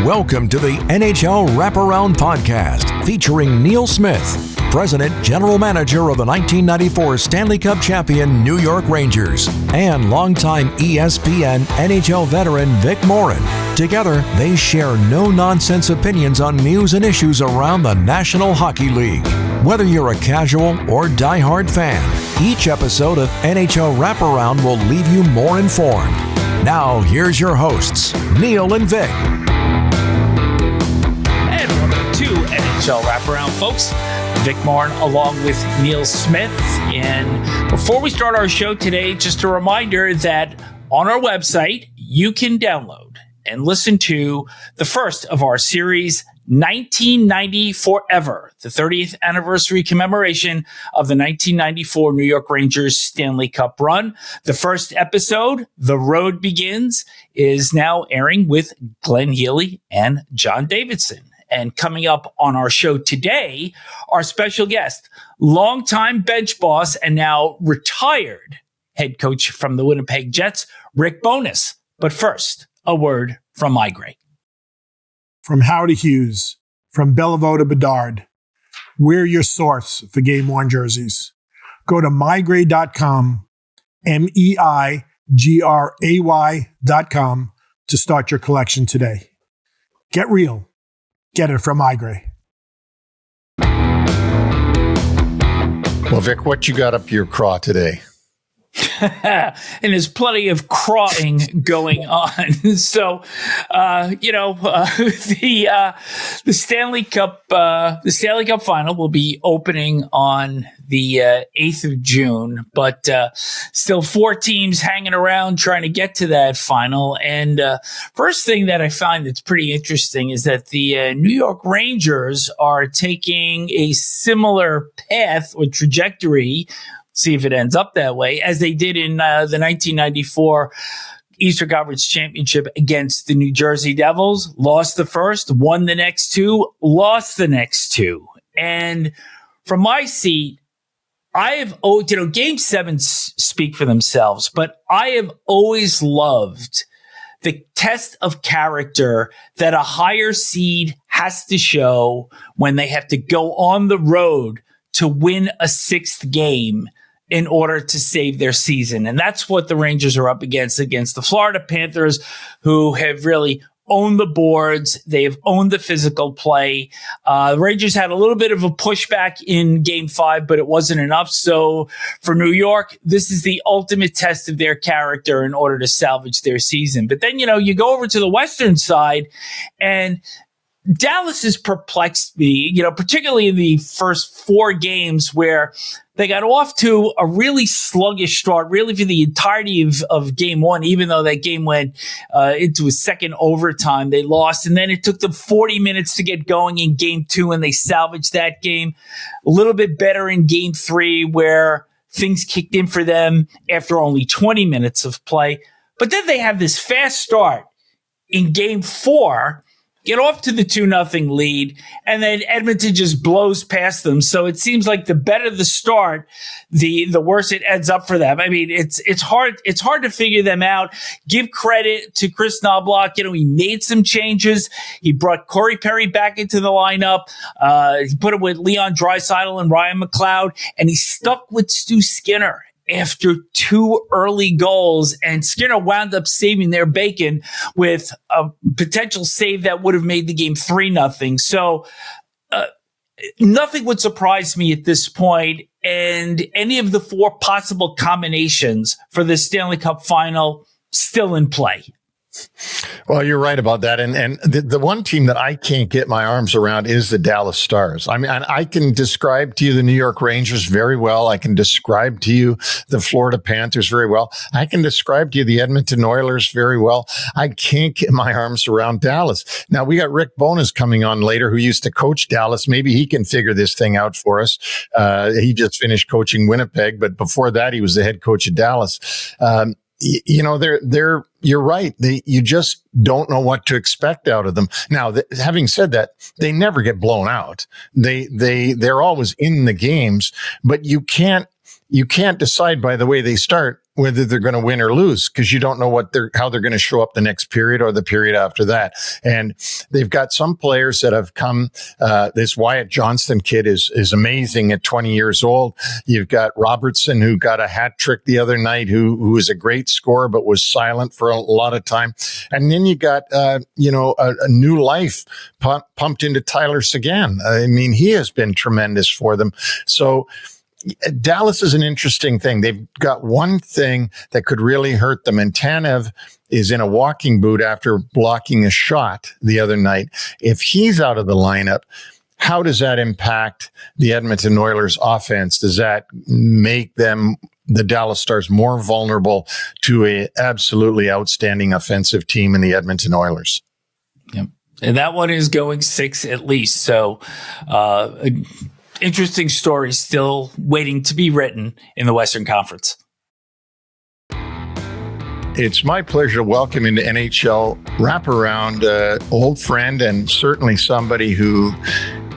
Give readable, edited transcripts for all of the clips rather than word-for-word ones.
Welcome to the NHL Wraparound podcast featuring Neil Smith, President General Manager of the 1994 Stanley Cup champion New York Rangers, and longtime ESPN NHL veteran Rick Morren. Together, they share no-nonsense opinions on news and issues around the National Hockey League. Whether you're a casual or diehard fan, each episode of NHL Wraparound will leave you more informed. Now, here's your hosts, Neil and Vic. And welcome to NHL Wraparound, folks. Vic Morren along with Neil Smith. And before we start our show today, just a reminder that on our website, you can download and listen to the first of our series, 1990 Forever, the 30th anniversary commemoration of the 1994 New York Rangers Stanley Cup run. The first episode, The Road Begins, is now airing with Glenn Healy and John Davidson. And coming up on our show today, our special guest, longtime bench boss and now retired head coach from the Winnipeg Jets, Rick Bowness. But first, a word from Migray. From Howe to Hughes, from Bellevue to Bedard, we're your source for game worn jerseys. Go to migray.com, MEIGRAY.com to start your collection today. Get real. Get it from Migray. Well, Vic, what you got up your craw today? And there's plenty of crawling going on. So, the Stanley Cup final will be opening on the 8th of June, but still 4 teams hanging around trying to get to that final. And first thing that I find that's pretty interesting is that the New York Rangers are taking a similar path or trajectory, see if it ends up that way, as they did in the 1994 Eastern Conference Championship against the New Jersey Devils. Lost the first, won the next 2, lost the next 2. And from my seat, I have, Game 7 speak for themselves, but I have always loved the test of character that a higher seed has to show when they have to go on the road to win a 6th game in order to save their season. And that's what the Rangers are up against the Florida Panthers, who have really owned the boards. They have owned the physical play. The Rangers had a little bit of a pushback in Game 5, but it wasn't enough. So for New York, this is the ultimate test of their character in order to salvage their season. But then, you go over to the Western side, and Dallas has perplexed me, particularly in the first 4 games where they got off to a really sluggish start, really for the entirety of Game 1, even though that game went into a second overtime. They lost, and then it took them 40 minutes to get going in Game 2, and they salvaged that game. A little bit better in Game 3, where things kicked in for them after only 20 minutes of play. But then they have this fast start in Game 4, get off to the 2-0 lead, and then Edmonton just blows past them. So it seems like the better the start, the worse it ends up for them. I mean, it's hard to figure them out. Give credit to Chris Knobloch. He made some changes. He brought Corey Perry back into the lineup. He put it with Leon Draisaitl and Ryan McLeod, and he stuck with Stu Skinner after 2 early goals, and Skinner wound up saving their bacon with a potential save that would have made the game 3-0. So nothing would surprise me at this point, and any of the 4 possible combinations for the Stanley Cup final still in play. Well, you're right about that. And the one team that I can't get my arms around is the Dallas Stars. I mean, I can describe to you the New York Rangers very well. I can describe to you the Florida Panthers very well. I can describe to you the Edmonton Oilers very well. I can't get my arms around Dallas. Now, we got Rick Bowness coming on later, who used to coach Dallas. Maybe he can figure this thing out for us. He just finished coaching Winnipeg, but before that, he was the head coach of Dallas. You're right. You just don't know what to expect out of them. Now, having said that, they never get blown out. They're always in the games, but you can't decide by the way they start whether they're going to win or lose, because you don't know how they're going to show up the next period or the period after that. And they've got some players that have come. This Wyatt Johnston kid is amazing at 20 years old. You've got Robertson, who got a hat trick the other night, who is a great scorer but was silent for a lot of time. And then you got a new life pumped into Tyler Seguin. I mean, he has been tremendous for them. So Dallas is an interesting thing. They've got one thing that could really hurt them, and Tanev is in a walking boot after blocking a shot the other night. If he's out of the lineup, how does that impact the Edmonton Oilers offense? Does that make the Dallas Stars, more vulnerable to a absolutely outstanding offensive team in the Edmonton Oilers? Yep. And that one is going 6 at least. So, interesting story still waiting to be written in the Western Conference. It's my pleasure to welcome into NHL Wraparound, old friend and certainly somebody who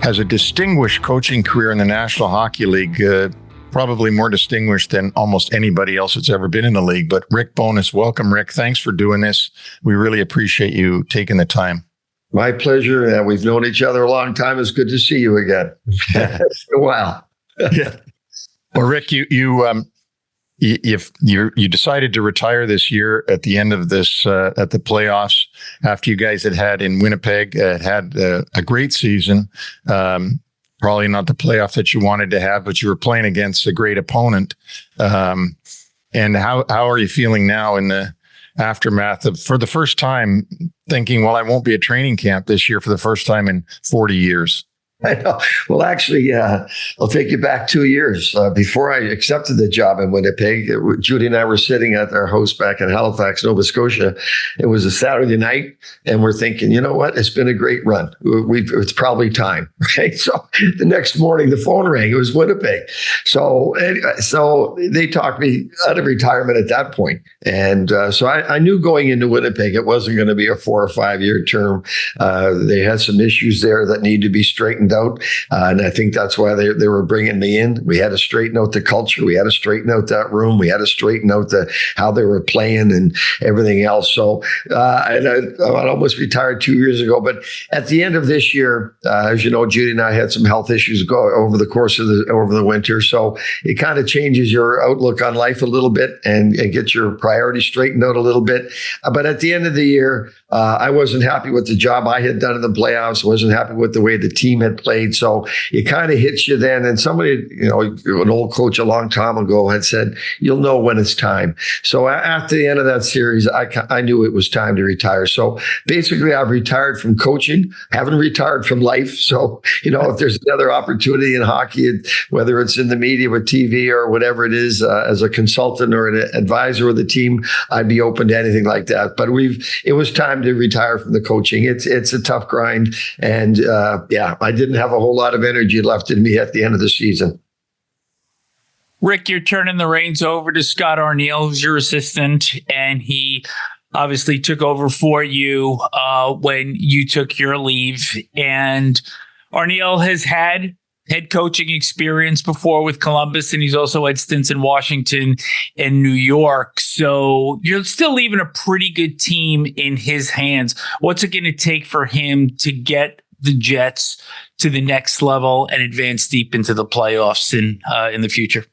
has a distinguished coaching career in the National Hockey League, probably more distinguished than almost anybody else that's ever been in the league. But Rick Bowness, welcome, Rick. Thanks for doing this. We really appreciate you taking the time. My pleasure. We've known each other a long time. It's good to see you again. It's been a while. Yeah. Well, Rick, you decided to retire this year at the end of this at the playoffs after you guys had in Winnipeg had a great season. Probably not the playoff that you wanted to have, but you were playing against a great opponent. And how are you feeling now in the aftermath of, for the first time, thinking, well, I won't be at training camp this year for the first time in 40 years? I know. Well, actually, I'll take you back 2 years. Before I accepted the job in Winnipeg, Judy and I were sitting at our house back in Halifax, Nova Scotia. It was a Saturday night, and we're thinking, you know what? It's been a great run. It's probably time, right? So the next morning, the phone rang. It was Winnipeg. So they talked me out of retirement at that point. And so I knew going into Winnipeg, it wasn't going to be a 4 or 5 year term. They had some issues there that need to be straightened out. And I think that's why they were bringing me in. We had to straighten out the culture. We had to straighten out that room. We had to straighten out how they were playing and everything else. So I almost retired 2 years ago. But at the end of this year, as you know, Judy and I had some health issues go over the course of over the winter. So it kind of changes your outlook on life a little bit and gets your priorities straightened out a little bit. But at the end of the year, I wasn't happy with the job I had done in the playoffs. I wasn't happy with the way the team had played. So it kind of hits you then. And somebody, an old coach a long time ago had said, you'll know when it's time. So after the end of that series, I knew it was time to retire. So basically, I've retired from coaching, haven't retired from life. So, if there's another opportunity in hockey, whether it's in the media with TV or whatever it is, as a consultant or an advisor of the team, I'd be open to anything like that. But it was time to retire from the coaching. It's a tough grind. And I didn't have a whole lot of energy left in me at the end of the season. Rick, you're turning the reins over to Scott Arniel, who's your assistant, and he obviously took over for you when you took your leave. And Arniel has had head coaching experience before with Columbus, and he's also had stints in Washington and New York. So you're still leaving a pretty good team in his hands. What's it going to take for him to get the Jets to the next level and advance deep into the playoffs in the future?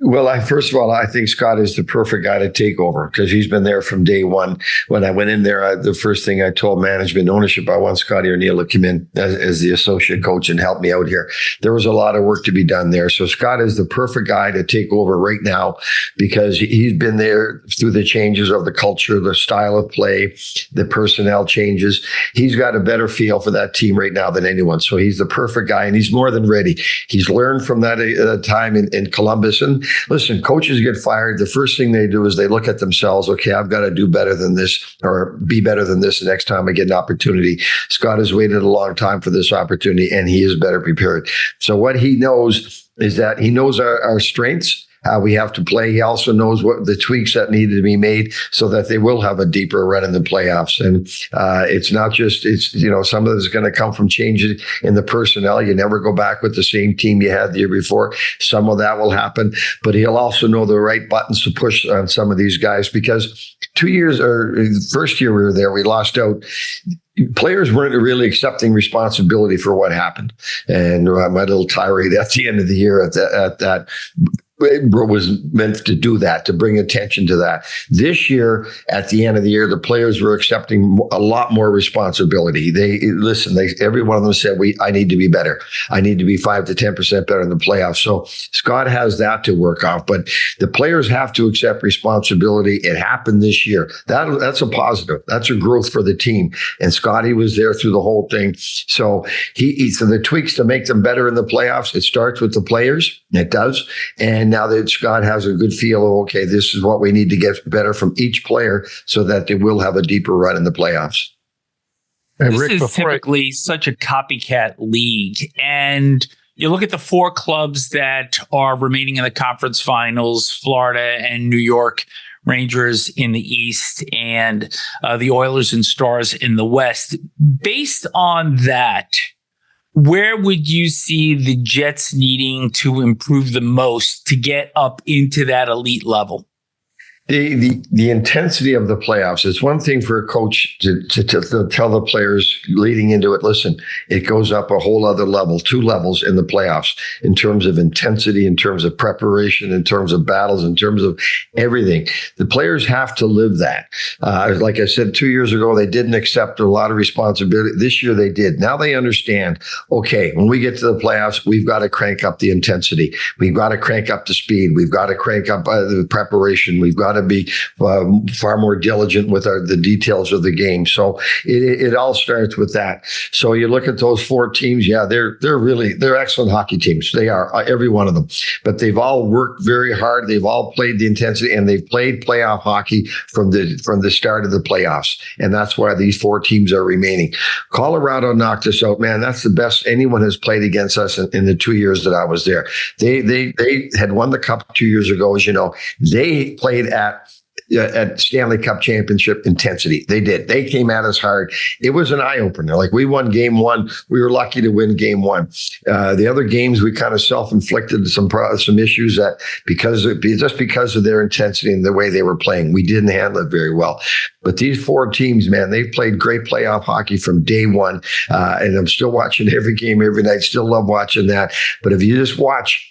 Well, first of all, I think Scott is the perfect guy to take over because he's been there from day one. When I went in there, the first thing I told management ownership, I want Scotty Arniel to come in as the associate coach and help me out here. There was a lot of work to be done there. So Scott is the perfect guy to take over right now because he's been there through the changes of the culture, the style of play, the personnel changes. He's got a better feel for that team right now than anyone. So he's the perfect guy, and he's more than ready. He's learned from that time in Columbus. And listen, coaches get fired. The first thing they do is they look at themselves. Okay, I've got to do better than this or be better than this the next time I get an opportunity. Scott has waited a long time for this opportunity, and he is better prepared. So what he knows is that he knows our strengths. how we have to play. He also knows what the tweaks that needed to be made so that they will have a deeper run in the playoffs. And it's not just, some of it is going to come from changes in the personnel. You never go back with the same team you had the year before. Some of that will happen, but he'll also know the right buttons to push on some of these guys, because 2 years, or the first year we were there, we lost out. Players weren't really accepting responsibility for what happened. And my little tirade at the end of the year at that was meant to do that, to bring attention to that. This year, at the end of the year, the players were accepting a lot more responsibility. Every one of them said, I need to be better. I need to be 5 to 10% better in the playoffs. So Scott has that to work off, but the players have to accept responsibility. It happened this year. That's a positive. That's a growth for the team. And Scotty was there through the whole thing. So so the tweaks to make them better in the playoffs, it starts with the players. It does. And now that Scott has a good feel of, okay, this is what we need to get better from each player so that they will have a deeper run in the playoffs. And this is typically such a copycat league. And you look at the 4 clubs that are remaining in the conference finals, Florida and New York Rangers in the East, and the Oilers and Stars in the West. Based on that, where would you see the Jets needing to improve the most to get up into that elite level? The intensity of the playoffs. It's one thing for a coach to tell the players leading into it, listen, it goes up a whole other level, 2 levels in the playoffs in terms of intensity, in terms of preparation, in terms of battles, in terms of everything. The players have to live that. Like I said, 2 years ago, they didn't accept a lot of responsibility. This year they did. Now they understand, okay, when we get to the playoffs, we've got to crank up the intensity. We've got to crank up the speed. We've got to crank up the preparation. We've got to be far more diligent with the details of the game. So it all starts with that. So you look at those 4 teams. Yeah, they're excellent hockey teams. They are, every one of them. But they've all worked very hard. They've all played the intensity, and they've played playoff hockey from the start of the playoffs. And that's why these 4 teams are remaining. Colorado knocked us out, man. That's the best anyone has played against us in the 2 years that I was there. They had won the cup 2 years ago, as you know. They played at Stanley Cup championship intensity. They did. They came at us hard. It was an eye-opener. Like, we won game 1. We were lucky to win game 1. The other games, we kind of self-inflicted some issues that because of their intensity and the way they were playing, we didn't handle it very well. But these 4 teams, man, they've played great playoff hockey from day one. And I'm still watching every game every night. Still love watching that. But if you just watch,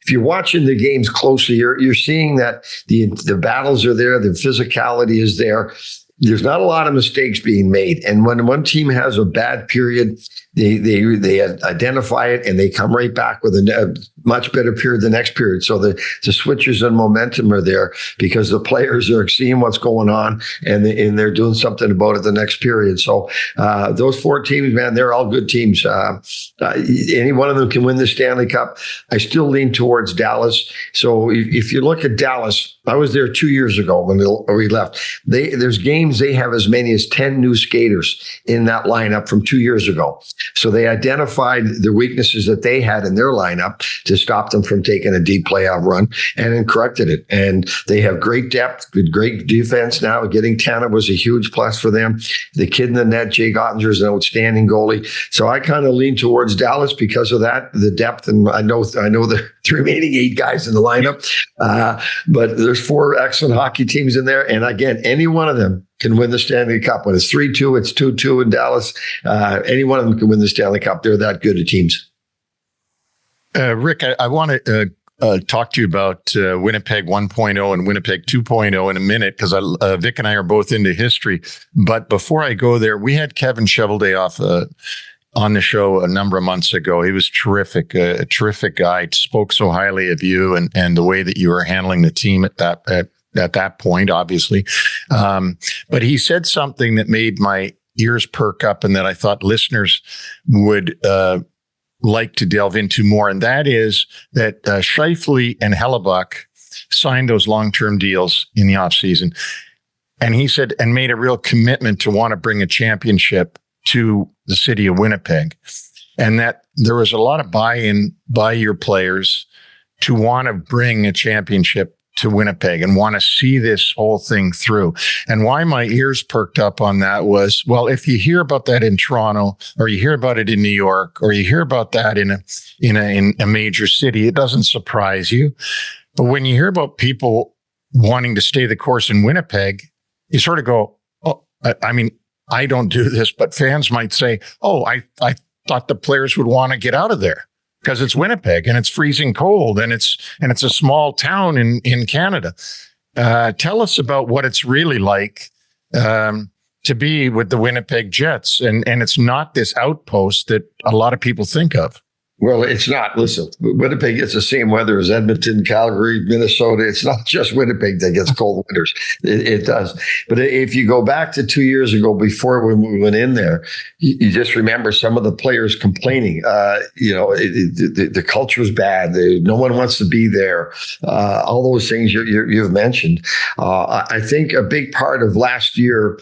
if you're watching the games closely, you're seeing that the battles are there, the physicality is there. There's not a lot of mistakes being made. And when one team has a bad period, they identify it and they come right back with a much better period the next period. So the switches and momentum are there because the players are seeing what's going on and they're doing something about it the next period. So those 4 teams, man, they're all good teams. Any one of them can win the Stanley Cup. I still lean towards Dallas. So if you look at Dallas, I was there 2 years ago when we left. There's games they have as many as 10 new skaters in that lineup from 2 years ago. So they identified the weaknesses that they had in their lineup to stop them from taking a deep playoff run and then corrected it. And they have great depth, great defense now. Getting Tanner was a huge plus for them. The kid in the net, Jake Ottinger, is an outstanding goalie. So I kind of lean towards Dallas because of that, the depth. And I know the remaining 8 guys in the lineup. But there's 4 excellent hockey teams in there. And again, any one of them can win the Stanley Cup. When it's 3-2, it's 2-2 in Dallas. Any one of them can win the Stanley Cup. They're that good at teams. Rick, I want to talk to you about Winnipeg 1.0 and Winnipeg 2.0 in a minute, because Vic and I are both into history. But before I go there, we had Kevin Cheveldayoff on the show a number of months ago. He was terrific, a terrific guy. Spoke so highly of you and the way that you were handling the team at that point, obviously. But he said something that made my ears perk up and that I thought listeners would like to delve into more. And that is that Scheifele and Hellebuck signed those long-term deals in the offseason. And he said, and made a real commitment to want to bring a championship to the city of Winnipeg. And that there was a lot of buy-in by your players to want to bring a championship to Winnipeg and want to see this whole thing through. And why my ears perked up on that was, well, if you hear about that in Toronto, or you hear about it in New York, or you hear about that in a major city, it doesn't surprise you. But when you hear about people wanting to stay the course in Winnipeg, you sort of go, oh, I mean, I don't do this, but fans might say, oh, I thought the players would want to get out of there because it's Winnipeg and it's freezing cold and it's a small town in Canada. Tell us about what it's really like to be with the Winnipeg Jets. And it's not this outpost that a lot of people think of. Well, it's not. Listen, Winnipeg gets the same weather as Edmonton, Calgary, Minnesota. It's not just Winnipeg that gets cold winters. It does. But if you go back to 2 years ago, before when we went in there, you just remember some of the players complaining. The culture is bad. No one wants to be there. All those things you've mentioned. I think a big part of last year,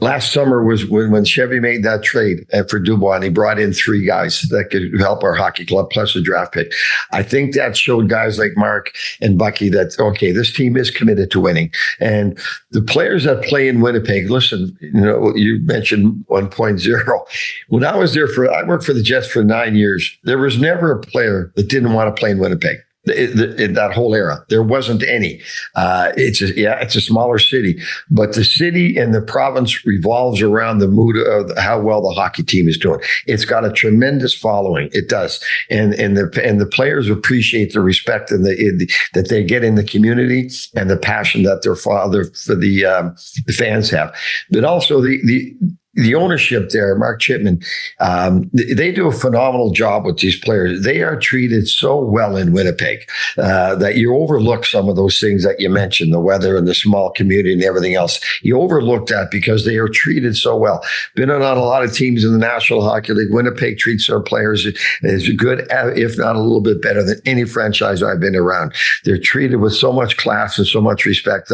last summer was when Chevy made that trade for Dubois, and he brought in 3 guys that could help our hockey club, plus a draft pick. I think that showed guys like Mark and Bucky that, okay, this team is committed to winning. And the players that play in Winnipeg, listen, you mentioned 1.0. When I was there I worked for the Jets for 9 years. There was never a player that didn't want to play in Winnipeg. In that whole era, there wasn't any. It's a smaller city, but the city and the province revolves around the mood of how well the hockey team is doing. It's got a tremendous following. It does, and the players appreciate the respect and that they get in the community and the passion that their father for the fans have, but also the ownership there, Mark Chipman, they do a phenomenal job with these players. They are treated so well in Winnipeg that you overlook some of those things that you mentioned, the weather and the small community and everything else. You overlook that because they are treated so well. Been on a lot of teams in the National Hockey League. Winnipeg treats their players as good, if not a little bit better than any franchise I've been around. They're treated with so much class and so much respect.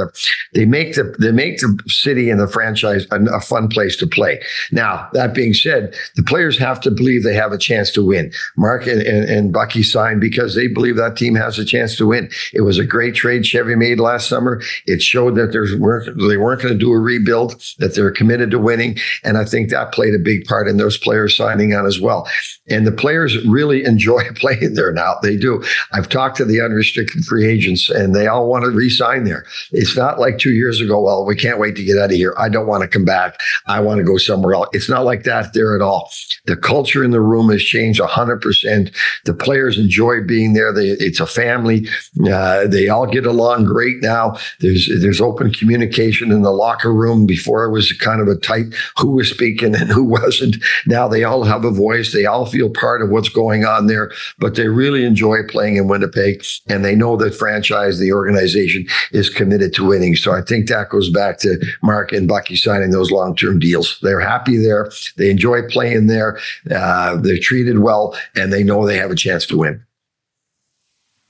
They make the city and the franchise a fun place to play. Now, that being said, the players have to believe they have a chance to win. Mark and Bucky signed because they believe that team has a chance to win. It was a great trade Chevy made last summer. It showed that they weren't going to do a rebuild, that they're committed to winning. And I think that played a big part in those players signing on as well. And the players really enjoy playing there now. They do. I've talked to the unrestricted free agents, and they all want to re-sign there. It's not like 2 years ago, well, we can't wait to get out of here. I don't want to come back. I want to go somewhere else. It's not like that there at all. The culture in the room has changed 100%. The players enjoy being there. It's a family. They all get along great now. There's open communication in the locker room. Before it was kind of a tight who was speaking and who wasn't. Now they all have a voice. They all feel part of what's going on there, but they really enjoy playing in Winnipeg, and they know the franchise, the organization is committed to winning. So I think that goes back to Mark and Bucky signing those long-term deals. They're happy there. They enjoy playing there. They're treated well, and they know they have a chance to win.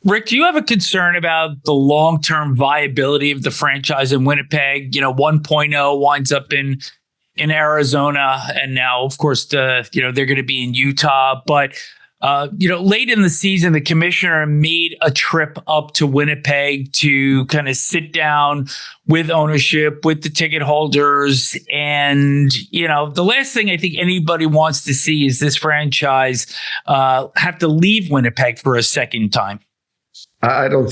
Rick, do you have a concern about the long-term viability of the franchise in Winnipeg? 1.0 winds up in Arizona, and now, of course, they're going to be in Utah. But late in the season, the commissioner made a trip up to Winnipeg to kind of sit down with ownership, with the ticket holders. And, the last thing I think anybody wants to see is this franchise have to leave Winnipeg for a second time. I don't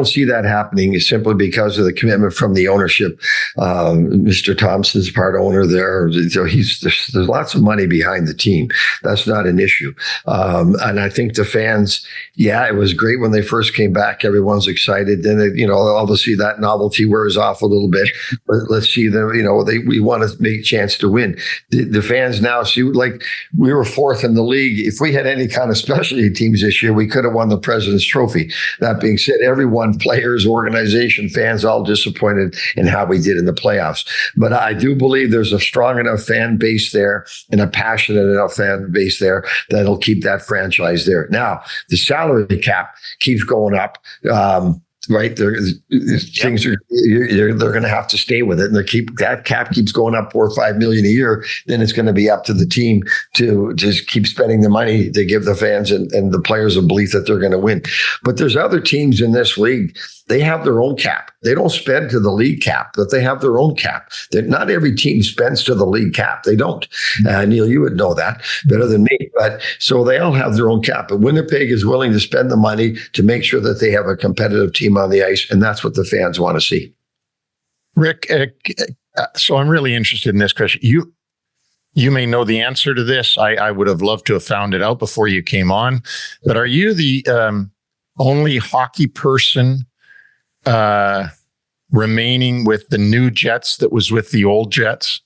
see that happening simply because of the commitment from the ownership. Mr. Thompson's part owner there. So there's lots of money behind the team. That's not an issue. And I think the fans, it was great when they first came back. Everyone's excited. Then, obviously that novelty wears off a little bit. But let's see them, we want to make a chance to win. The fans now see, like, we were 4th in the league. If we had any kind of specialty teams this year, we could have won the President's Trophy. That being said, everyone, players, organization, fans, all disappointed in how we did in the playoffs. But I do believe there's a strong enough fan base there and a passionate enough fan base there that'll keep that franchise there. Now, the salary cap keeps going up. right? Things are they're going to have to stay with it, and that cap keeps going up $4 or $5 million a year. Then it's going to be up to the team to just keep spending the money to give the fans and the players a belief that they're going to win. But there's other teams in this league. They have their own cap. They don't spend to the league cap, but they have their own cap. Not every team spends to the league cap. They don't. Neil, you would know that better than me. But so they all have their own cap. But Winnipeg is willing to spend the money to make sure that they have a competitive team on the ice, and that's what the fans want to see. Rick, so I'm really interested in this question. You may know the answer to this. I would have loved to have found it out before you came on. But are you the only hockey person remaining with the new Jets that was with the old Jets?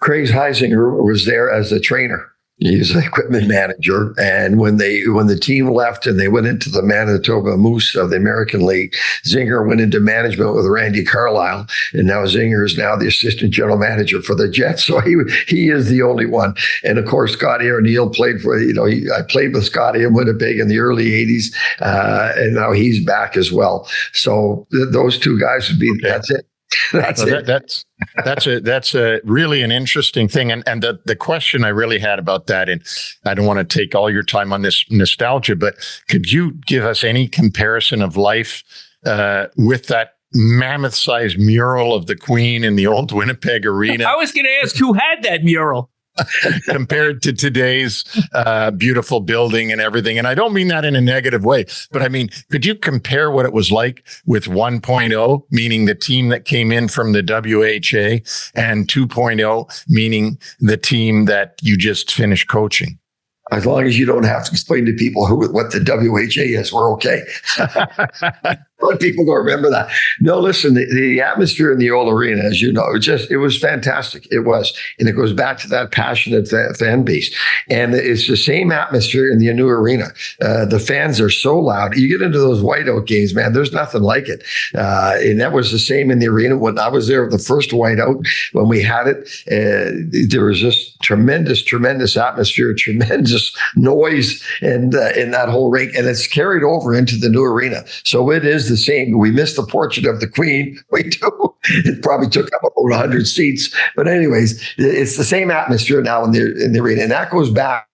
Craig Heisinger was there as a trainer. He's an equipment manager. And when the team left and they went into the Manitoba Moose of the American League, Zinger went into management with Randy Carlyle. And now Zinger is now the assistant general manager for the Jets. So he is the only one. And of course, Scotty O'Neill played for, I played with Scotty in Winnipeg in the early 80s. And now he's back as well. So those two guys would be, that's it. That's a really an interesting thing. And the question I really had about that, and I don't want to take all your time on this nostalgia, but could you give us any comparison of life with that mammoth-sized mural of the Queen in the old Winnipeg Arena? I was going to ask who had that mural. Compared to today's beautiful building and everything. And I don't mean that in a negative way, but I mean, could you compare what it was like with 1.0, meaning the team that came in from the WHA, and 2.0, meaning the team that you just finished coaching? As long as you don't have to explain to people what the WHA is, we're okay. But people don't remember that. No, listen, the atmosphere in the old arena, as you know, it was fantastic. It was. And it goes back to that passionate fan base. And it's the same atmosphere in the new arena. The fans are so loud. You get into those whiteout games, man, there's nothing like it. And that was the same in the arena. When I was there, the first whiteout, when we had it, there was just tremendous atmosphere, tremendous noise and in that whole rink. And it's carried over into the new arena. So it is the same. We missed the portrait of the Queen. We do. It probably took up about 100 seats. But anyways, it's the same atmosphere now in the arena. And that goes back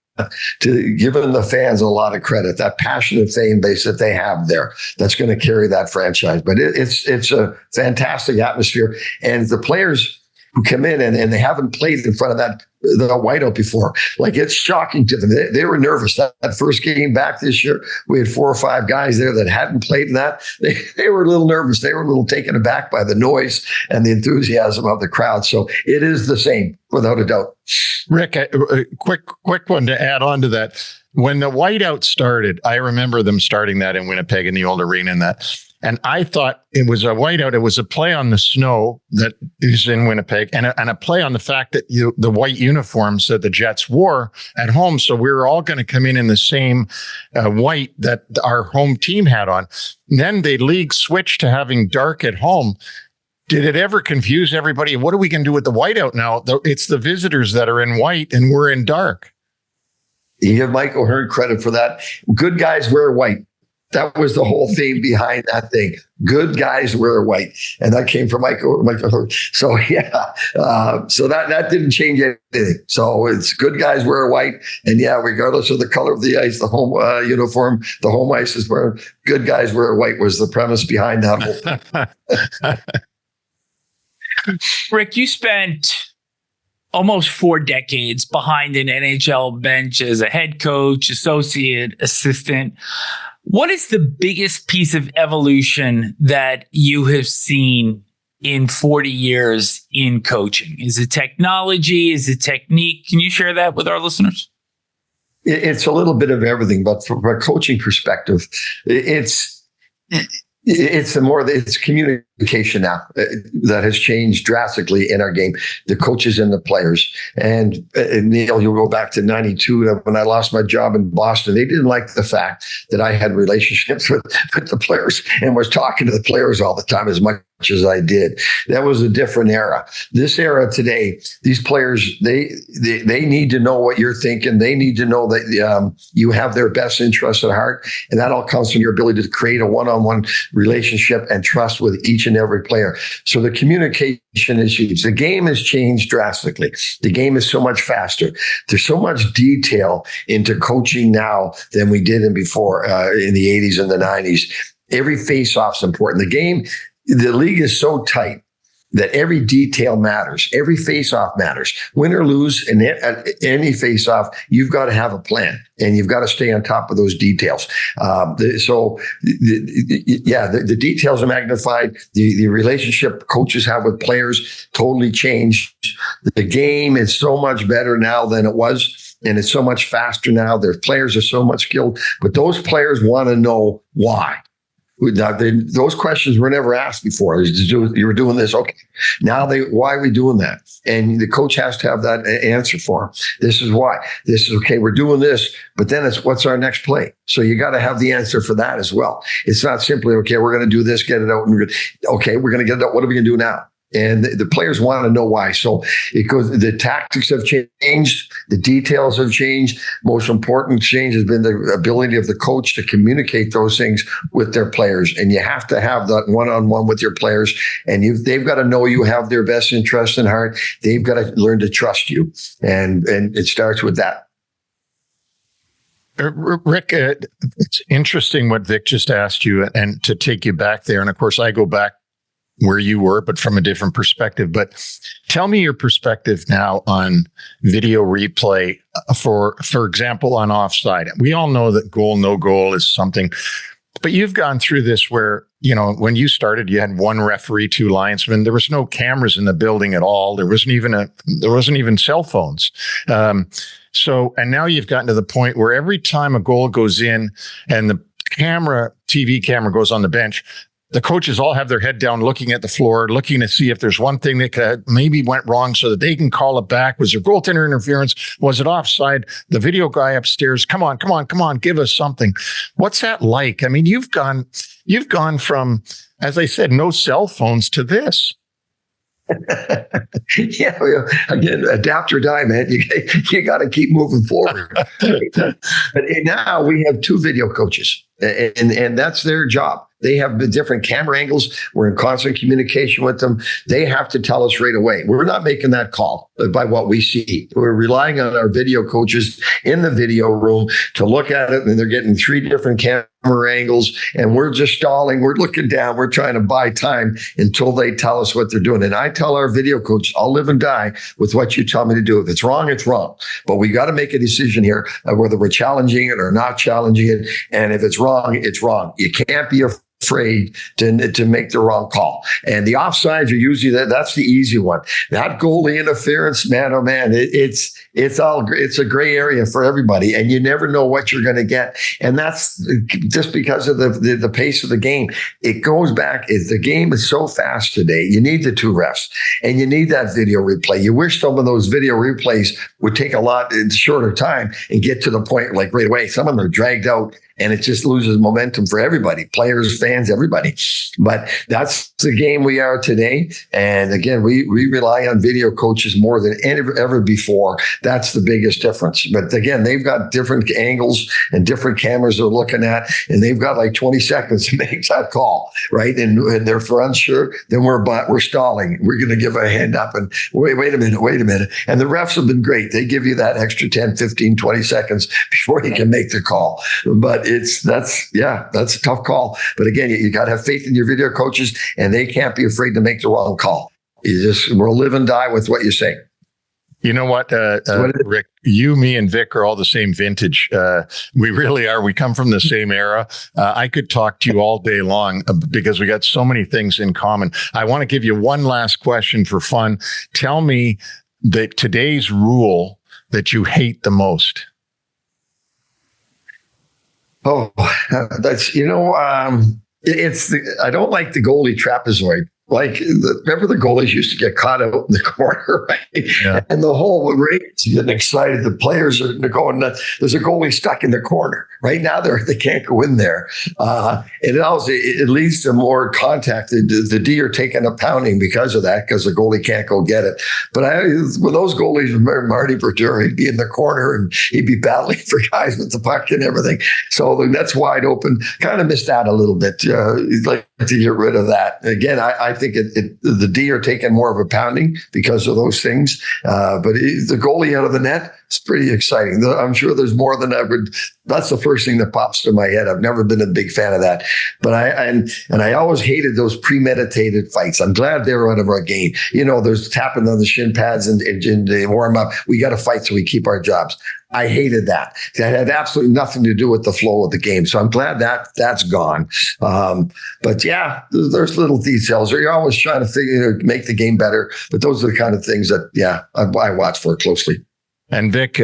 to giving the fans a lot of credit, that passionate fan base that they have there. That's going to carry that franchise. But it's a fantastic atmosphere. And the players who come in and they haven't played in front of the whiteout before. Like, it's shocking to them. They were nervous. That first game back this year, we had 4 or 5 guys there that hadn't played in that. They were a little nervous. They were a little taken aback by the noise and the enthusiasm of the crowd. So it is the same, without a doubt. Rick, a quick one to add on to that. When the whiteout started, I remember them starting that in Winnipeg in the old arena and I thought it was a whiteout. It was a play on the snow that is in Winnipeg and a play on the fact that the white uniforms that the Jets wore at home. So we were all going to come in the same white that our home team had on. And then the league switched to having dark at home. Did it ever confuse everybody? What are we going to do with the whiteout now? It's the visitors that are in white and we're in dark. You give Mike O'Hearn credit for that. Good guys wear white. That was the whole theme behind that thing. Good guys wear white. And that came from Mike O'Hearn. So, yeah. So that didn't change anything. So it's good guys wear white. And, yeah, regardless of the color of the ice, the home uniform, the home ice is where good guys wear white was the premise behind that whole thing. Rick, you spent almost 4 decades behind an NHL bench as a head coach, associate, assistant. What is the biggest piece of evolution that you have seen in 40 years in coaching? Is it technology? Is it technique? Can you share that with our listeners? It's a little bit of everything, but from a coaching perspective, it's communication. communication now that has changed drastically in our game, the coaches and the players. And Neil, you'll go back to 92 when I lost my job in Boston. They didn't like the fact that I had relationships with the players and was talking to the players all the time as much as I did. That was a different era. This era today, these players, they need to know what you're thinking. They need to know that you have their best interests at heart. And that all comes from your ability to create a one-on-one relationship and trust with each and every player. So the communication is huge. The game has changed drastically. The game is so much faster. There's so much detail into coaching now than we did in before in the 80s and the 90s. Every face-off is important. The league is so tight that every detail matters. Every face-off matters. Win or lose in any face-off, you've got to have a plan and you've got to stay on top of those details. The details are magnified. The relationship coaches have with players totally changed. The game is so much better now than it was, and it's so much faster now. Their players are so much skilled, but those players want to know why. Those questions were never asked before. You were doing this. Okay. Now why are we doing that? And the coach has to have that answer for them. This is why. This is okay. We're doing this, but then it's what's our next play? So you got to have the answer for that as well. It's not simply, okay, we're going to do this, get it out. And okay, we're going to get it out. What are we going to do now? And the players want to know why. So it goes, the tactics have changed. The details have changed. Most important change has been the ability of the coach to communicate those things with their players. And you have to have that one-on-one with your players. And they've got to know you have their best interest in heart. They've got to learn to trust you. And it starts with that. Rick, it's interesting what Vic just asked you, and to take you back there. And of course, I go back where you were, but from a different perspective. But tell me your perspective now on video replay for example, on offside. We all know that goal, no goal is something, but you've gone through this where, when you started, you had one referee, two linesmen. There was no cameras in the building at all. There wasn't even cell phones. And now you've gotten to the point where every time a goal goes in and the TV camera goes on the bench, the coaches all have their head down, looking at the floor, looking to see if there's one thing that maybe went wrong so that they can call it back. Was there goaltender interference? Was it offside? The video guy upstairs, come on, give us something. What's that like? I mean, you've gone from, as I said, no cell phones to this. Yeah, again, adapt or die, man. You got to keep moving forward. But now we have two video coaches, and that's their job. They have the different camera angles. We're in constant communication with them. They have to tell us right away. We're not making that call by what we see. We're relying on our video coaches in the video room to look at it, and they're getting three different camera angles, and we're just stalling. We're looking down. We're trying to buy time until they tell us what they're doing. And I tell our video coach, I'll live and die with what you tell me to do. If it's wrong, it's wrong. But we got to make a decision here whether we're challenging it or not challenging it. And if it's wrong, it's wrong. You can't be afraid to make the wrong call. And the offsides are usually that's the easy one. That goalie interference, man, oh man, it's a gray area for everybody, and you never know what you're going to get. And that's just because of the pace of the game. It goes back. The game is so fast today. You need the two refs, and you need that video replay. You wish some of those video replays would take a lot shorter time and get to the point like right away. Some of them are dragged out, and it just loses momentum for everybody, players, fans, everybody. But that's the game we are today. And again, we rely on video coaches more than ever before. That's the biggest difference. But again, they've got different angles and different cameras they're looking at, and they've got like 20 seconds to make that call, right? And if they're unsure, then we're stalling. We're going to give a hand up and wait a minute. And the refs have been great. They give you that extra 10, 15, 20 seconds before you can make the call. But that's a tough call. But again, you got to have faith in your video coaches, and they can't be afraid to make the wrong call. We'll live and die with what you say. You know what, Rick, you, me, and Vic are all the same vintage. We really are. We come from the same era. I could talk to you all day long because we got so many things in common. I want to give you one last question for fun. Tell me today's rule that you hate the most. Oh, that's, I don't like the goalie trapezoid. Like, remember the goalies used to get caught out in the corner, right? Yeah. And the whole race getting excited. The players are going, there's a goalie stuck in the corner. Right now, they can't go in there. And it leads to more contact. The D are taking a pounding because of that, because the goalie can't go get it. But when those goalies, remember Marty Brodeur, he'd be in the corner and he'd be battling for guys with the puck and everything. So the net's wide open. Kind of missed out a little bit. You'd like to get rid of that. Again, I think the D are taking more of a pounding because of those things. But the goalie out of the net, it's pretty exciting. I'm sure there's more than that's the first thing that pops to my head. I've never been a big fan of that. But I always hated those premeditated fights. I'm glad they're out of our game. There's tapping on the shin pads and they warm up. We got to fight so we keep our jobs. I hated that. That had absolutely nothing to do with the flow of the game. So I'm glad that's gone. But yeah, there's little details. You're always trying to make the game better. But those are the kind of things that, I watch for closely. And Vic,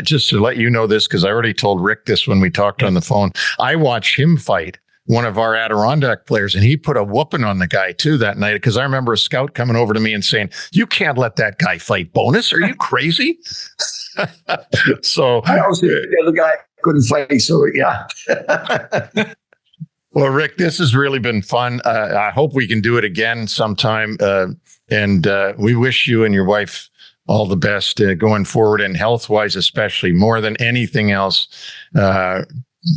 just to let you know this, because I already told Rick this when we talked on the phone, I watched him fight one of our Adirondack players, and he put a whooping on the guy too that night, because I remember a scout coming over to me and saying, "You can't let that guy fight Bownass. Are you crazy?" So I also the other guy couldn't fight. So yeah. Well, Rick, this has really been fun. I hope we can do it again sometime. And we wish you and your wife all the best going forward, and health-wise especially, more than anything else.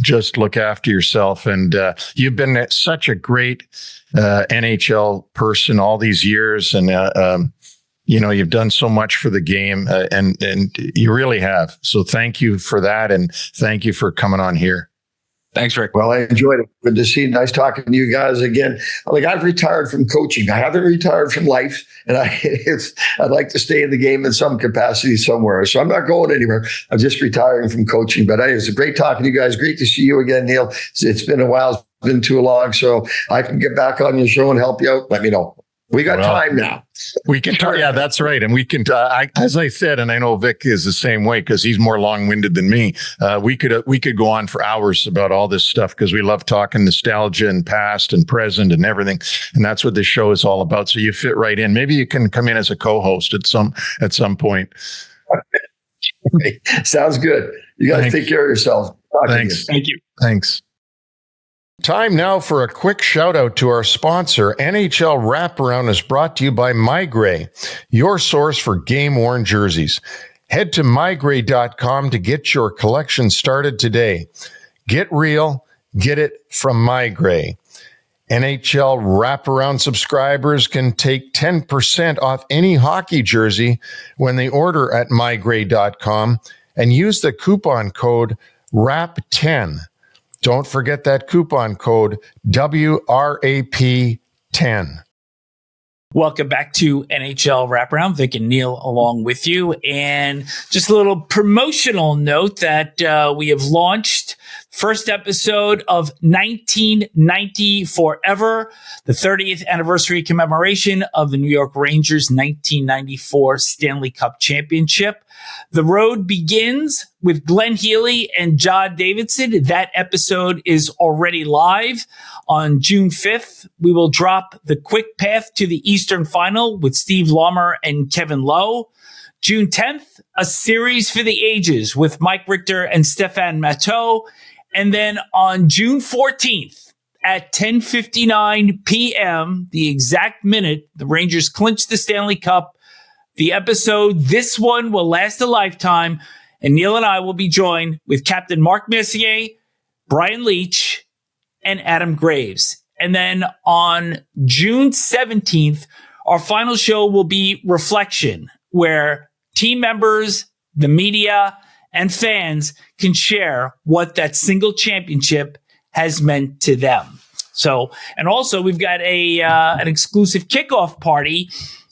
Just look after yourself. And you've been such a great NHL person all these years. And, you've done so much for the game, and you really have. So thank you for that. And thank you for coming on here. Thanks, Rick. Well, I enjoyed it. Good to see you. Nice talking to you guys again. I've retired from coaching. I haven't retired from life, and I'd like to stay in the game in some capacity somewhere. So I'm not going anywhere. I'm just retiring from coaching. But it's great talking to you guys. Great to see you again, Neil. It's been a while. It's been too long. So I can get back on your show and help you out. Let me know. We got time now. We can talk. Yeah, that's right. And we can, as I said, and I know Vic is the same way because he's more long-winded than me. We could go on for hours about all this stuff because we love talking nostalgia and past and present and everything. And that's what this show is all about. So you fit right in. Maybe you can come in as a co-host at some point. Sounds good. You guys take care of yourselves. Thanks. Thank you. Thanks. Time now for a quick shout out to our sponsor. NHL Wraparound is brought to you by MyGray, your source for game-worn jerseys. Head to mygray.com to get your collection started today. Get real, get it from MyGray. NHL Wraparound subscribers can take 10% off any hockey jersey when they order at mygray.com and use the coupon code WRAP10. Don't forget that coupon code WRAP10. Welcome back to NHL Wraparound. Vic and Neil along with you. And just a little promotional note that we have launched first episode of 1990 Forever, the 30th anniversary commemoration of the New York Rangers' 1994 Stanley Cup Championship. The road begins with Glenn Healy and John Davidson. That episode is already live. On June 5th, we will drop The Quick Path to the Eastern Final with Steve Laumer and Kevin Lowe. June 10th, a series for the ages with Mike Richter and Stefan Matteau. And then on June 14th at 10:59 p.m., the exact minute the Rangers clinched the Stanley Cup, the episode, this one will last a lifetime, and Neil and I will be joined with Captain Mark Messier, Brian Leach, and Adam Graves. And then on June 17th, our final show will be Reflection, where team members, the media, and fans can share what that single championship has meant to them. So, and also we've got an exclusive kickoff party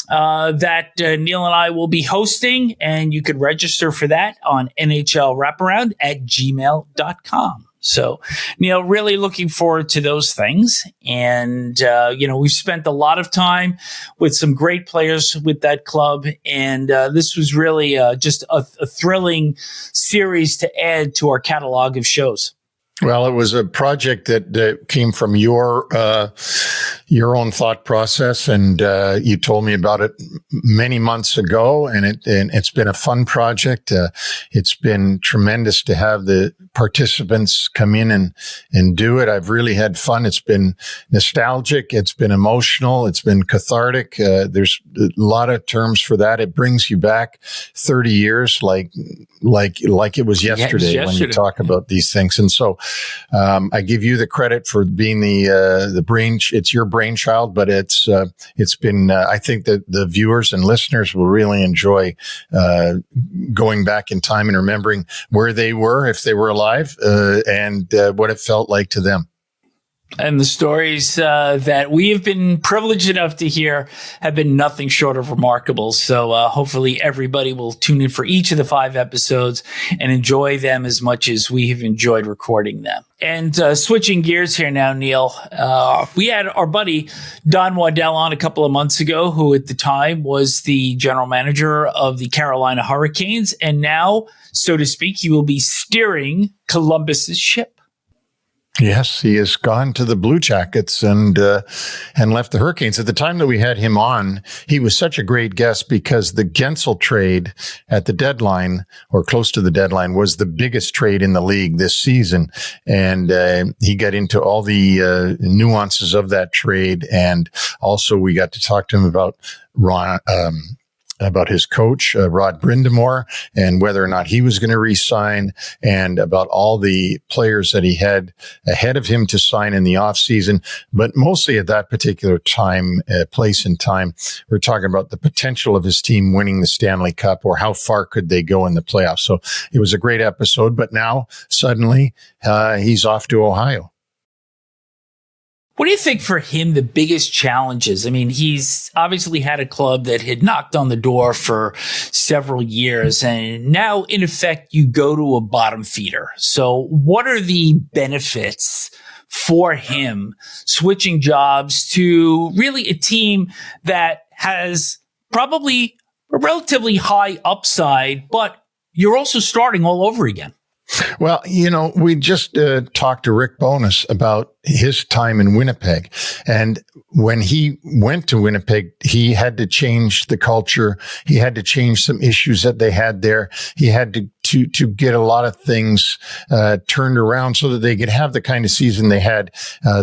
that Neil and I will be hosting, and you could register for that on NHLWraparound@gmail.com. So, Neil, really looking forward to those things. And, we've spent a lot of time with some great players with that club. And this was really just a thrilling series to add to our catalog of shows. Well, it was a project that came from your own thought process, and you told me about it many months ago, and it's been a fun project. It's been tremendous to have the participants come in and do it. I've really had fun. It's been nostalgic. It's been emotional. It's been cathartic. There's a lot of terms for that. It brings you back 30 years, like it was yesterday when you talk about these things. And so I give you the credit for being the brain. It's your brainchild, but it's been. I think that the viewers and listeners will really enjoy going back in time and remembering where they were, if they were alive, and what it felt like to them. And the stories that we have been privileged enough to hear have been nothing short of remarkable. So hopefully everybody will tune in for each of the 5 episodes and enjoy them as much as we have enjoyed recording them. And switching gears here now, Neil, we had our buddy Don Waddell on a couple of months ago, who at the time was the general manager of the Carolina Hurricanes. And now, so to speak, he will be steering Columbus's ship. Yes, he has gone to the Blue Jackets and left the Hurricanes. At the time that we had him on, he was such a great guest because the Gensel trade at the deadline, or close to the deadline, was the biggest trade in the league this season. And he got into all the nuances of that trade. And also we got to talk to him about his coach, Rod Brind'Amour, and whether or not he was going to re-sign, and about all the players that he had ahead of him to sign in the offseason. But mostly at that particular time, place and time, we're talking about the potential of his team winning the Stanley Cup, or how far could they go in the playoffs. So it was a great episode, but now suddenly he's off to Ohio. What do you think for him the biggest challenges? I mean, he's obviously had a club that had knocked on the door for several years, and now, in effect, you go to a bottom feeder. So what are the benefits for him switching jobs to really a team that has probably a relatively high upside, but you're also starting all over again? Well, we just talked to Rick Bowness about his time in Winnipeg. And when he went to Winnipeg, he had to change the culture. He had to change some issues that they had there. He had to get a lot of things turned around so that they could have the kind of season they had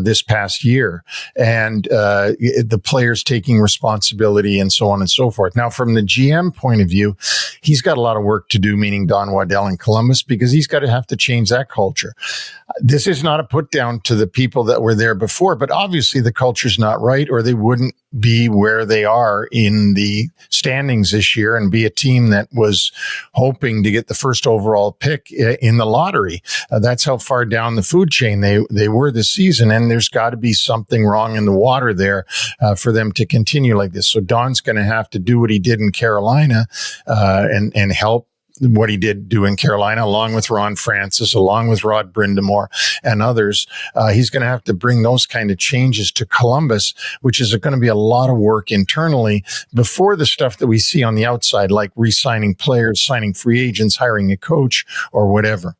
this past year, and the players taking responsibility and so on and so forth. Now, from the GM point of view, he's got a lot of work to do, meaning Don Waddell in Columbus, because he's got to have to change that culture. This is not a put down to the people that were there before, but obviously the culture's not right, or they wouldn't be where they are in the standings this year and be a team that was hoping to get the first overall pick in the lottery. That's how far down the food chain they were this season. And there's got to be something wrong in the water there for them to continue like this. So Don's going to have to do what he did in Carolina and help what he did do in Carolina, along with Ron Francis, along with Rod Brind'Amour and others. He's going to have to bring those kind of changes to Columbus, which is going to be a lot of work internally before the stuff that we see on the outside, like re-signing players, signing free agents, hiring a coach, or whatever.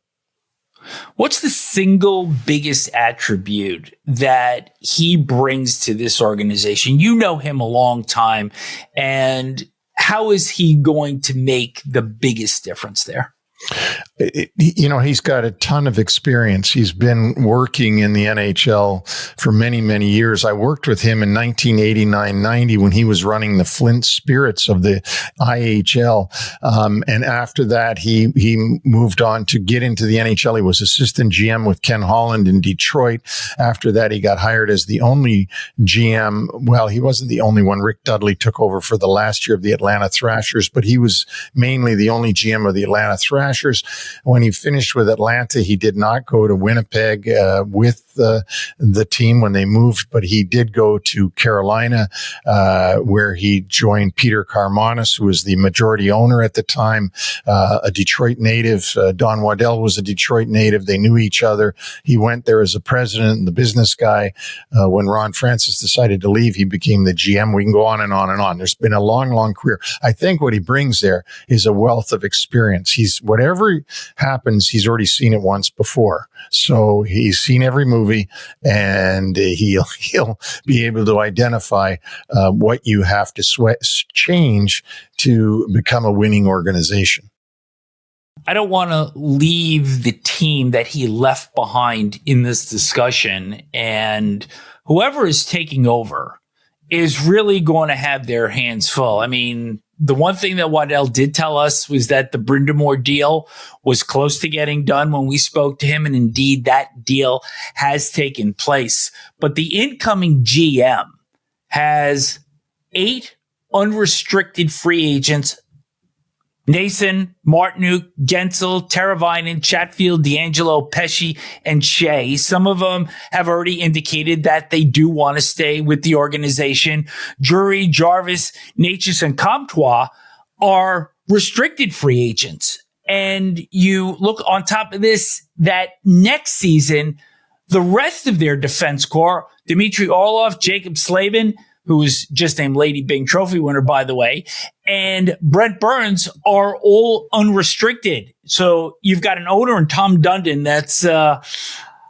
What's the single biggest attribute that he brings to this organization? You know him a long time, and how is he going to make the biggest difference there? He's got a ton of experience. He's been working in the NHL for many, many years. I worked with him in 1989-90 when he was running the Flint Spirits of the IHL. And after that, he moved on to get into the NHL. He was assistant GM with Ken Holland in Detroit. After that, he got hired as the only GM. Well, he wasn't the only one. Rick Dudley took over for the last year of the Atlanta Thrashers, but he was mainly the only GM of the Atlanta Thrashers. When he finished with Atlanta, he did not go to Winnipeg with the team when they moved, but he did go to Carolina, where he joined Peter Karmanos, who was the majority owner at the time, a Detroit native. Don Waddell was a Detroit native. They knew each other. He went there as a president and the business guy. When Ron Francis decided to leave, he became the GM. We can go on and on and on. There's been a long, long career. I think what he brings there is a wealth of experience. Whatever happens, he's already seen it once before. So he's seen every movie, and he'll be able to identify what you have to change to become a winning organization. I don't want to leave the team that he left behind in this discussion, and whoever is taking over is really going to have their hands full. I mean, the one thing that Waddell did tell us was that the Brindamore deal was close to getting done when we spoke to him, and indeed that deal has taken place. But the incoming GM has 8 unrestricted free agents: Nason, Martinuk, Gensel, Teravainen, Chatfield, D'Angelo, Pesci, and Shea. Some of them have already indicated that they do want to stay with the organization. Drury, Jarvis, Natchez, and Comtois are restricted free agents. And you look on top of this, that next season, the rest of their defense corps, Dmitry Orlov, Jacob Slavin, who is just named Lady Byng Trophy winner, by the way, and Brent Burns are all unrestricted. So you've got an owner in Tom Dundon that's a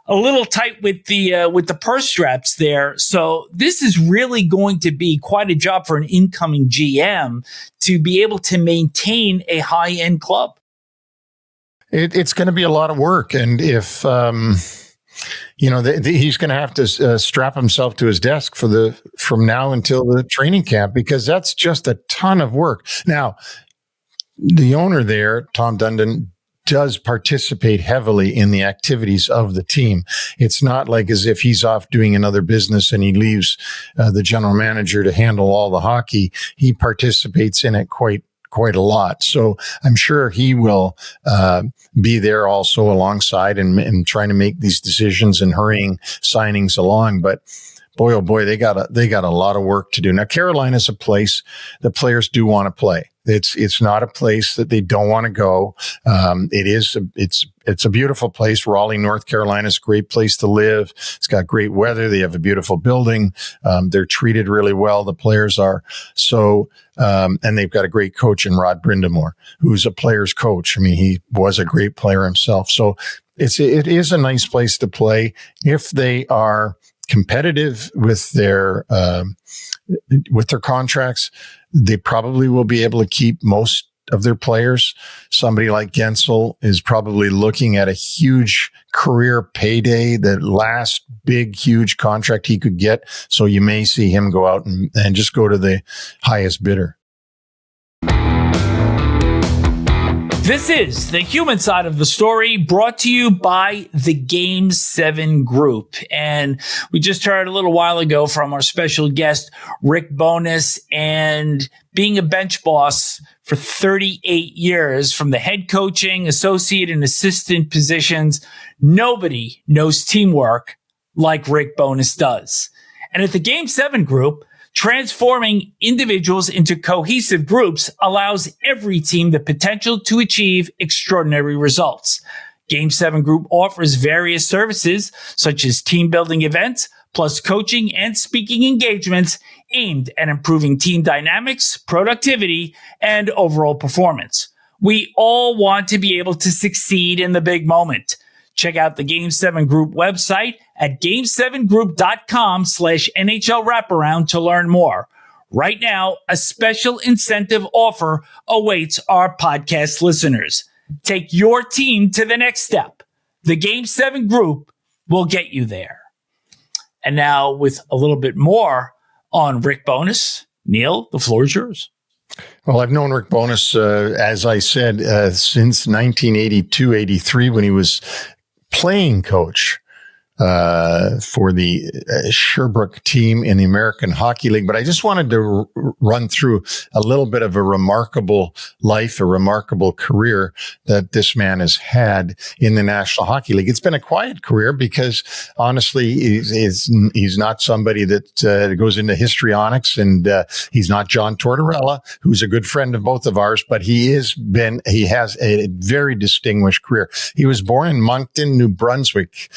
little tight with the purse straps there. So this is really going to be quite a job for an incoming GM to be able to maintain a high-end club. It's going to be a lot of work, and if he's going to have to strap himself to his desk from now until the training camp, because that's just a ton of work. Now, the owner there, Tom Dundon, does participate heavily in the activities of the team. It's not like as if he's off doing another business and he leaves the general manager to handle all the hockey. He participates in it quite a lot. So I'm sure he will be there also alongside and trying to make these decisions and hurrying signings along. But boy, oh boy, they got a lot of work to do. Now, Carolina's a place the players do want to play. It's not a place that they don't want to go. It's a beautiful place. Raleigh, North Carolina is a great place to live. It's got great weather. They have a beautiful building. They're treated really well. The players are. So, and they've got a great coach in Rod Brindamore, who's a player's coach. I mean, he was a great player himself. So it is a nice place to play if they are competitive with their contracts. They probably will be able to keep most of their players. Somebody like Gensel is probably looking at a huge career payday, the last big, huge contract he could get. So you may see him go out and just go to the highest bidder. This is the human side of the story, brought to you by the Game 7 Group. And we just heard a little while ago from our special guest, Rick Bowness, and being a bench boss for 38 years, from the head coaching, associate, and assistant positions, nobody knows teamwork like Rick Bowness does. And at the Game 7 Group, transforming individuals into cohesive groups allows every team the potential to achieve extraordinary results. Game 7 Group offers various services such as team building events, plus coaching and speaking engagements aimed at improving team dynamics, productivity, and overall performance. We all want to be able to succeed in the big moment. Check out the Game 7 Group website at game7group.com/NHL Wraparound to learn more. Right now, a special incentive offer awaits our podcast listeners. Take your team to the next step. The Game 7 Group will get you there. And now, with a little bit more on Rick Bowness, Neil, the floor is yours. Well, I've known Rick Bowness, as I said, since 1982-83, when he was playing coach for the Sherbrooke team in the American Hockey League. But I just wanted to run through a little bit of a remarkable life, a remarkable career that this man has had in the National Hockey League. It's been a quiet career because, honestly, he's not somebody that goes into histrionics, and he's not John Tortorella, who's a good friend of both of ours, but he has a very distinguished career. He was born in Moncton, New Brunswick,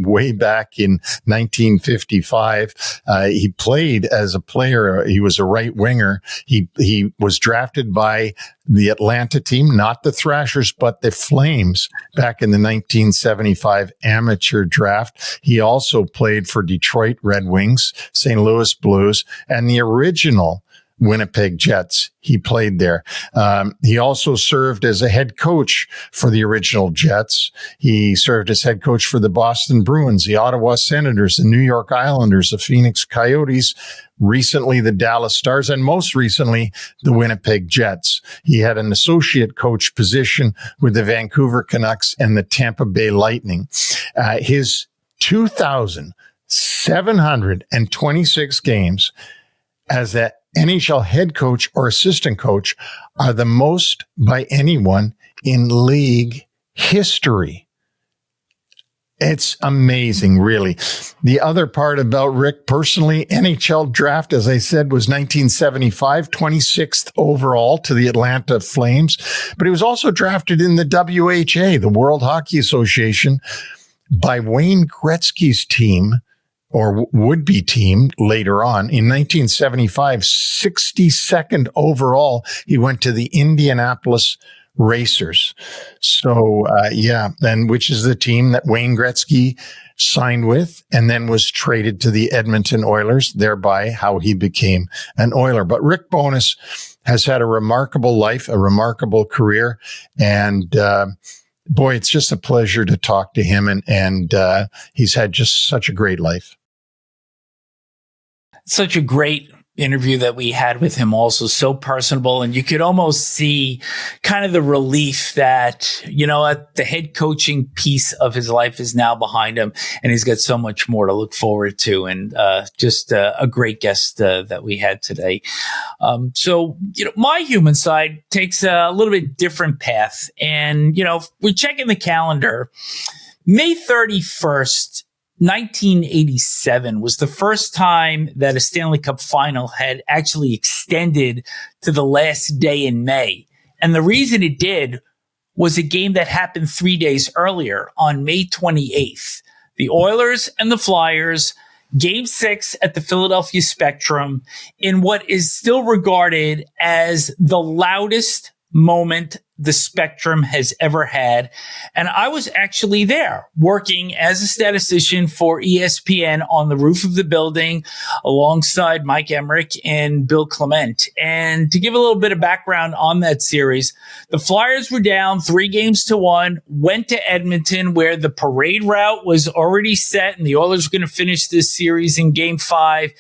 way back in 1955. He played as a player. He was a right winger. He was drafted by the Atlanta team, not the Thrashers, but the Flames back in the 1975 amateur draft. He also played for Detroit Red Wings, St. Louis Blues, and the original Winnipeg Jets. He played there. He also served as a head coach for the original Jets. He served as head coach for the Boston Bruins, the Ottawa Senators, the New York Islanders, the Phoenix Coyotes, recently the Dallas Stars, and most recently the Winnipeg Jets. He had an associate coach position with the Vancouver Canucks and the Tampa Bay Lightning. His 2,726 games as an NHL head coach or assistant coach are the most by anyone in league history. It's amazing, really. The other part about Rick personally, NHL draft, as I said, was 1975, 26th overall to the Atlanta Flames. But he was also drafted in the WHA, the World Hockey Association, by Wayne Gretzky's team, or would-be team later on. In 1975, 62nd overall, he went to the Indianapolis Racers. So, and which is the team that Wayne Gretzky signed with and then was traded to the Edmonton Oilers, thereby how he became an Oiler. But Rick Bowness has had a remarkable life, a remarkable career, and boy, it's just a pleasure to talk to him, and he's had just such a great life. Such a great interview that we had with him, also so personable. And you could almost see kind of the relief that, the head coaching piece of his life is now behind him, and he's got so much more to look forward to. And just a great guest that we had today. So my human side takes a little bit different path. And, we're checking the calendar. May 31st, 1987 was the first time that a Stanley Cup final had actually extended to the last day in May. And the reason it did was a game that happened 3 days earlier on May 28th. The Oilers and the Flyers, Game 6 at the Philadelphia Spectrum, in what is still regarded as the loudest moment the Spectrum has ever had. And I was actually there working as a statistician for ESPN on the roof of the building alongside Mike Emmerich and Bill Clement. And to give a little bit of background on that series, the Flyers were down 3-1, went to Edmonton where the parade route was already set and the Oilers were going to finish this series in Game 5.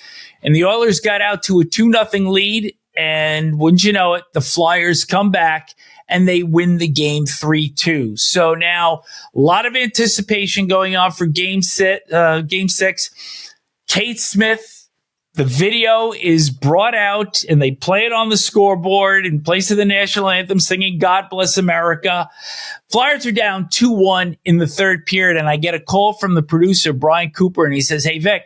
And the Oilers got out to a 2-0 lead. And wouldn't you know it, the Flyers come back and they win the game 3-2. So now a lot of anticipation going on for Game 6. Kate Smith, the video is brought out and they play it on the scoreboard in place of the national anthem singing God Bless America. Flyers are down 2-1 in the third period. And I get a call from the producer, Brian Cooper, and he says, "Hey, Vic,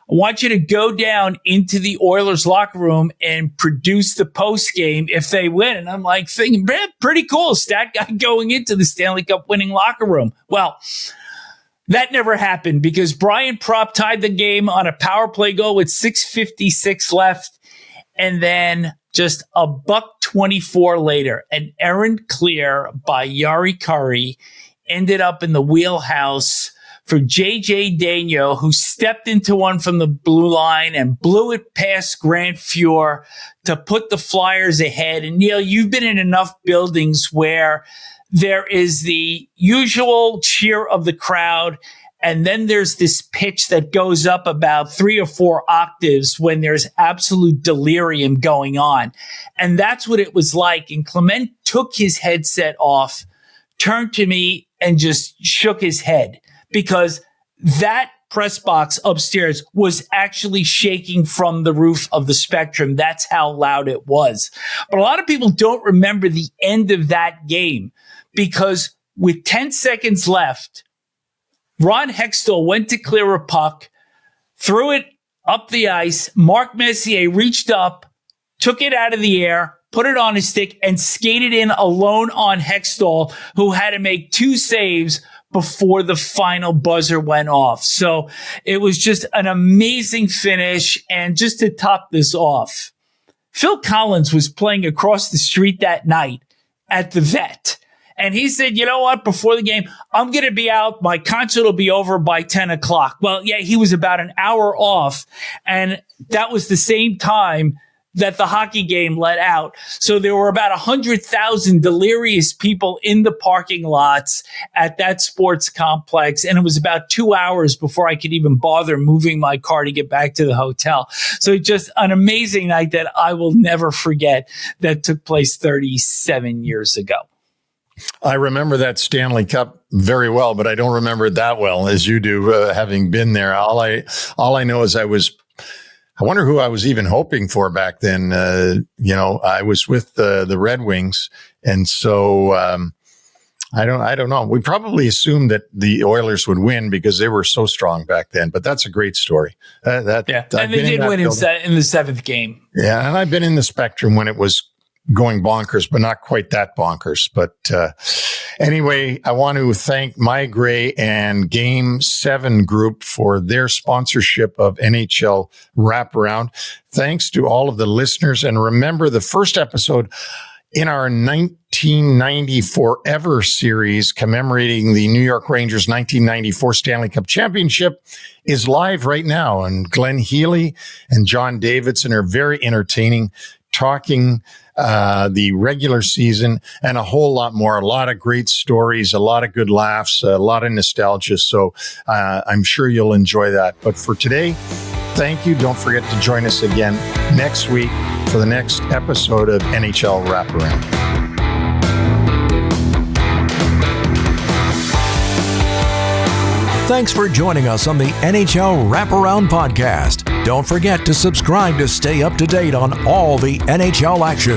I want you to go down into the Oilers locker room and produce the post game if they win." And I'm like thinking, pretty cool. Stat guy going into the Stanley Cup winning locker room. Well, that never happened because Brian Propp tied the game on a power play goal with 6:56 left. And then just a $1:24 later, an errant clear by Yari Curry ended up in the wheelhouse for J.J. Daigneault, who stepped into one from the blue line and blew it past Grant Fuhr to put the Flyers ahead. And Neil, you've been in enough buildings where there is the usual cheer of the crowd, and then there's this pitch that goes up about 3 or 4 octaves when there's absolute delirium going on. And that's what it was like. And Clement took his headset off, turned to me, and just shook his head, because that press box upstairs was actually shaking from the roof of the Spectrum. That's how loud it was. But a lot of people don't remember the end of that game, because with 10 seconds left, Ron Hextall went to clear a puck, threw it up the ice. Mark Messier reached up, took it out of the air, put it on his stick, and skated in alone on Hextall, who had to make 2 saves before the final buzzer went off. So it was just an amazing finish. And just to top this off, Phil Collins was playing across the street that night at the Vet. And he said, you know what, before the game, I'm going to be out. My concert will be over by 10 o'clock. Well, yeah, he was about an hour off. And that was the same time that the hockey game let out. So there were about 100,000 delirious people in the parking lots at that sports complex. And it was about 2 hours before I could even bother moving my car to get back to the hotel. So just an amazing night that I will never forget that took place 37 years ago. I remember that Stanley Cup very well, but I don't remember it that well as you do, having been there. All I know is I wonder who I was even hoping for back then. I was with the Red Wings, and so I don't know. We probably assumed that the Oilers would win because they were so strong back then. But that's a great story. And they did win in the seventh game. Yeah, and I've been in the Spectrum when it was going bonkers, but not quite that bonkers. But anyway, I want to thank My Grey and Game 7 Group for their sponsorship of NHL Wraparound. Thanks to all of the listeners. And remember, the first episode in our 1990 Forever series commemorating the New York Rangers 1994 Stanley Cup Championship is live right now. And Glenn Healy and John Davidson are very entertaining, talking the regular season and a whole lot more, a lot of great stories, a lot of good laughs, a lot of nostalgia. So I'm sure you'll enjoy that. But for today, thank you. Don't forget to join us again next week for the next episode of NHL Wraparound. Thanks for joining us on the NHL Wraparound podcast. Don't forget to subscribe to stay up to date on all the NHL action.